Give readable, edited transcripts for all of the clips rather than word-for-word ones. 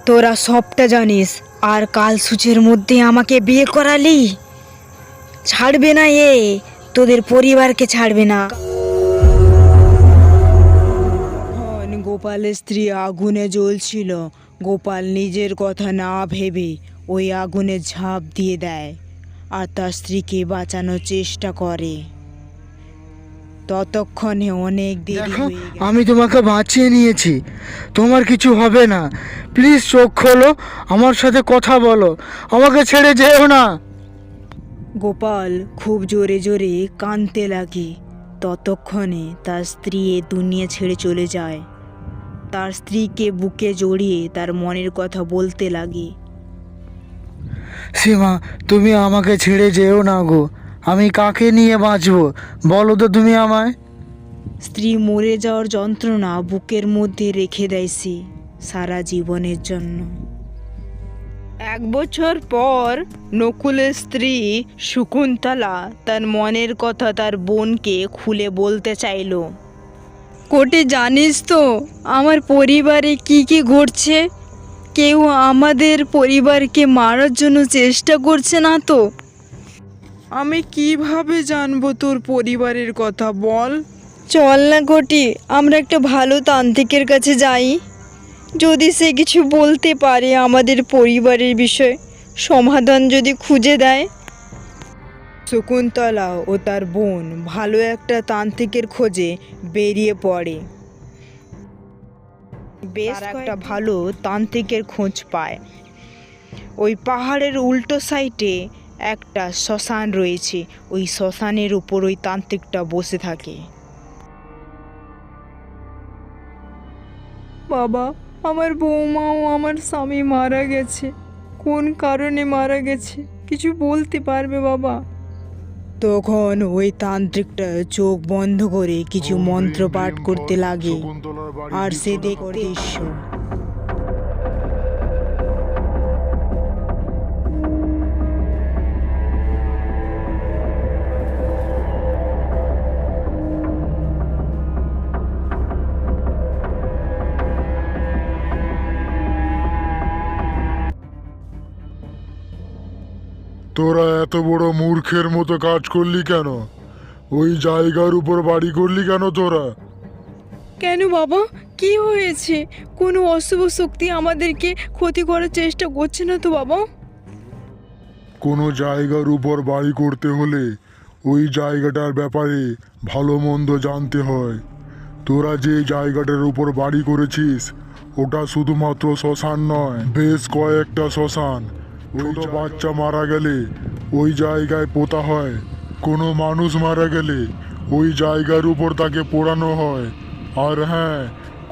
তোরা সবটা জানিস, আর কাল সূচের মধ্যে আমাকে বিয়ে করালি। ছাড়বে না এ, তোদের পরিবারকে ছাড়বে না। গোপালের স্ত্রী আগুনে জ্বলছিল। গোপাল নিজের কথা না ভেবে ওই আগুনে ঝাঁপ দিয়ে দেয় আর তার স্ত্রীকে বাঁচানোর চেষ্টা করে। ততক্ষণে অনেক দেরি দেখো, হয়ে গেছে। আমি তোমাকে বাঁচিয়ে নিয়েছি, তোমার কিছু হবে না। প্লিজ চোখ খোলো, আমার সাথে কথা বলো, আমাকে ছেড়ে যেও না। গোপাল খুব জোরে জোরে কাঁদতে লাগে। ততক্ষণে তার স্ত্রী এ দুনিয়া ছেড়ে চলে যায়। তার স্ত্রীকে বুকে জড়িয়ে তার মনের কথা বলতে লাগে। সীমা, তুমি আমাকে ছেড়ে যেও না গো। আমি কাকে নিয়ে বাঁচবো বলো তো তুমি আমায়। স্ত্রী মরে যাওয়ার যন্ত্রণা বুকের মধ্যে রেখে দেয় সে সারা জীবনের জন্য। 1 বছর পর নকুলের স্ত্রী শকুন্তলা তার মনের কথা তার বোনকে খুলে বলতে চাইল। কোটে, জানিস তো আমার পরিবারে কি কি ঘটছে? কেউ আমাদের পরিবারকে মারার জন্য চেষ্টা করছে না তো? আমি কিভাবে জানবো তোর পরিবারের কথা, বল। চল না কোটি, আমরা একটা ভালো তান্ত্রিকের কাছে যাই। যদি সে কিছু বলতে পারে আমাদের পরিবারের বিষয়ে, সমাধান যদি খুঁজে দেয়। শকুন্তলা ও তার বোন ভালো একটা তান্ত্রিকের খোঁজে বেরিয়ে পড়ে। বেশ একটা ভালো তান্ত্রিকের খোঁজ পায়। ওই পাহাড়ের উল্টো সাইডে একটা শ্মশান রয়েছে। ওই শ্মশানের উপর ওই তান্ত্রিকটা বসে থাকে। বাবা, আমার বৌমা ও আমার স্বামী মারা গেছে। কোন কারণে মারা গেছে কিছু বলতে পারবে বাবা? তখন ওই তান্ত্রিকটা চোখ বন্ধ করে কিছু মন্ত্র পাঠ করতে লাগে। আর সে দেখতে দৃশ্য। তোরা এত বড় মূর্খের মতো কাজ করলি কেন? ওই জায়গার উপর বাড়ি করলি কেন তোরা? কেন বাবা, কি হয়েছে? কোনো অশুভ শক্তি আমাদেরকে ক্ষতি করার চেষ্টা করছে না তো বাবা? কোনো জায়গার উপর বাড়ি করতে হলে ওই জায়গাটার ব্যাপারে ভালো মন্দ জানতে হয়। তোরা যে জায়গাটার উপর বাড়ি করেছিস ওটা শুধুমাত্র শ্মশান নয়, বেশ কয়েকটা শ্মশান। ছোট বাচ্চা মারা গেলে ওই জায়গায় পোতা হয়, কোনো মানুষ মারা গেলে ওই জায়গার উপর তাকে পোড়ানো হয়। আর হ্যাঁ,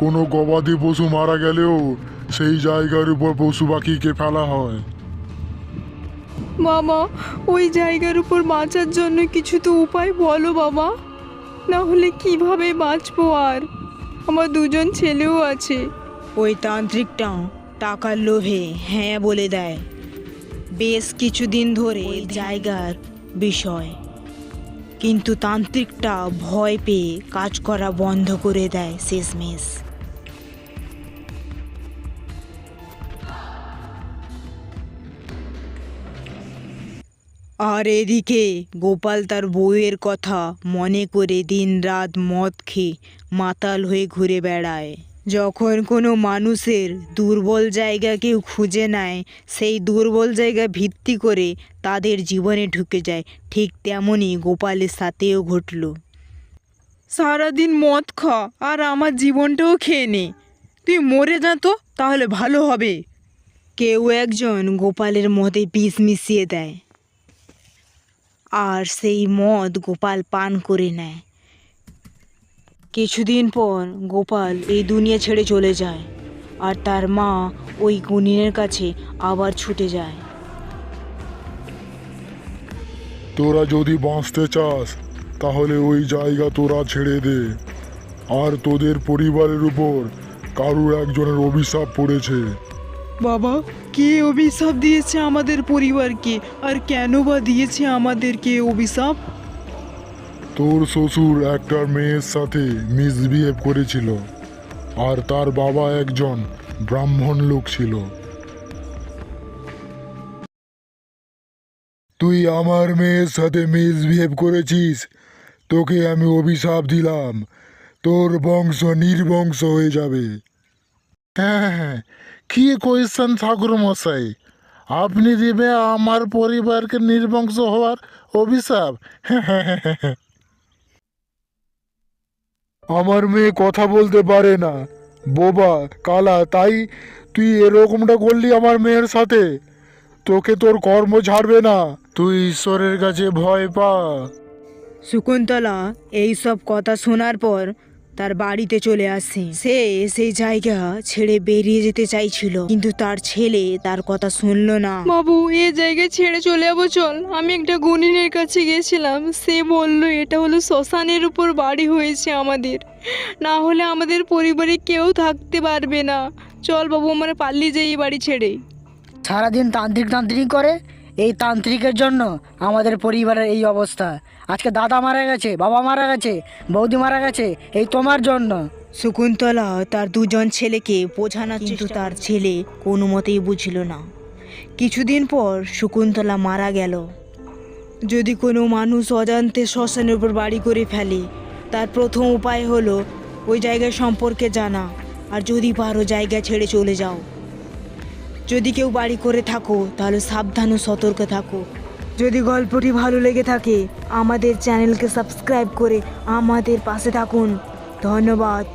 কোনো গবাদি পশু মারা গেলেও সেই জায়গার উপর পশু পাখিকে ফেলা হয়। বাবা, ওই জায়গার উপর বাঁচার জন্য কিছু তো উপায় বলো বাবা, না হলে কিভাবে বাঁচবো? আর আমার 2জন ছেলেও আছে। ওই তান্ত্রিকটা টাকার লোভে হ্যাঁ বলে দেয়। বেশ কিছুদিন ধরে ওই জায়গার বিষয়, কিন্তু তান্ত্রিকটা ভয় পেয়ে কাজ করা বন্ধ করে দেয় শেষমেশ। আর এদিকে গোপাল তার বউয়ের কথা মনে করে দিনরাত মদ খেয়ে মাতাল হয়ে ঘুরে বেড়ায়। যখন কোনো মানুষের দুর্বল জায়গা কেউ খুঁজে নেয়, সেই দুর্বল জায়গা ভিত্তি করে তাদের জীবনে ঢুকে যায়। ঠিক তেমনই গোপালের সাথেও ঘটল। সারাদিন মদ খা আর আমার জীবনটাও খেয়ে নে। তুই মরে যা তো, তাহলে ভালো হবে। কেউ একজন গোপালের মদে বিষ মিশিয়ে দেয়, আর সেই মদ গোপাল পান করে নেয়। কিছুদিন পর গোপাল এই দুনিয়া ছেড়ে চলে যায়, আর তার মা ওই গুণিনের কাছে আবার ছুটে যায়। তোরা যদি বাঁচতে চাস তাহলে ওই জায়গা তোরা ছেড়ে দে। আর তোদের পরিবারের উপর কারুর একজনের অভিশাপ পড়েছে। বাবা, কে অভিশাপ দিয়েছে আমাদের পরিবারকে, আর কেন বা দিয়েছে আমাদেরকে অভিশাপ? তোর শ্বশুর একটা মেয়ের সাথে মিসবিহেভ করেছিল, আর তার বাবা একজন ব্রাহ্মণ লোক ছিল। তুই আমার মেয়ের সাথে মিসবিহেভ করেছিস, তোকে আমি অভিশাপ দিলাম, তোর বংশ নির্বংশ হয়ে যাবে। হ্যাঁ হ্যাঁ, কি কোয়েশ্চেন ঠাকুর মশাই, আপনি দিবে আমার পরিবারকে নির্বংশ হওয়ার অভিশাপ? আমার মেয়ে কথা বলতে পারে না, বোবা কালা, তাই তুই এরকমটা করলি আমার মেয়ের সাথে। তোকে তোর কর্ম ছাড়বে না, তুই ঈশ্বরের কাছে ভয় পা। শকুন্তলা এই সব কথা শোনার পর তার বাড়িতে চলে আসে। সে সেই জায়গা ছেড়ে বেরিয়ে যেতে চাইছিল, কিন্তু তার ছেলে তার কথা শুনলো না। বাবু এ জায়গায় ছেড়ে চলে যাবো, চল। আমি একটা গুণিনের কাছে গেছিলাম, সে বলল এটা হলো শ্মশানের উপর বাড়ি হয়েছে আমাদের, না হলে আমাদের পরিবারে কেউ থাকতে পারবে না। চল বাবু, আমরা পালিয়ে যাই এই বাড়ি ছেড়ে। সারাদিন তান্ত্রিক তান্ত্রিক করে, এই তান্ত্রিকের জন্য আমাদের পরিবারের এই অবস্থা। আজকে দাদা মারা গেছে, বাবা মারা গেছে, বৌদি মারা গেছে, এই তোমার জন্য। শকুন্তলা তার দুজন ছেলেকে বোঝানোর কিন্তু তার ছেলে কোনো মতেই বুঝল না। কিছুদিন পর শকুন্তলা মারা গেল। যদি কোনো মানুষ অজান্তে শ্মশানের উপর বাড়ি করে ফেলে, তার প্রথম উপায় হলো ওই জায়গা সম্পর্কে জানা, আর যদি পারো জায়গা ছেড়ে চলে যাও। যদি কেউ বাড়ি করে থাকো তাহলে সাবধান ও সতর্ক থাকো। যদি গল্পটি ভালো লেগে থাকে আমাদের চ্যানেলকে সাবস্ক্রাইব করে আমাদের পাশে থাকুন। ধন্যবাদ।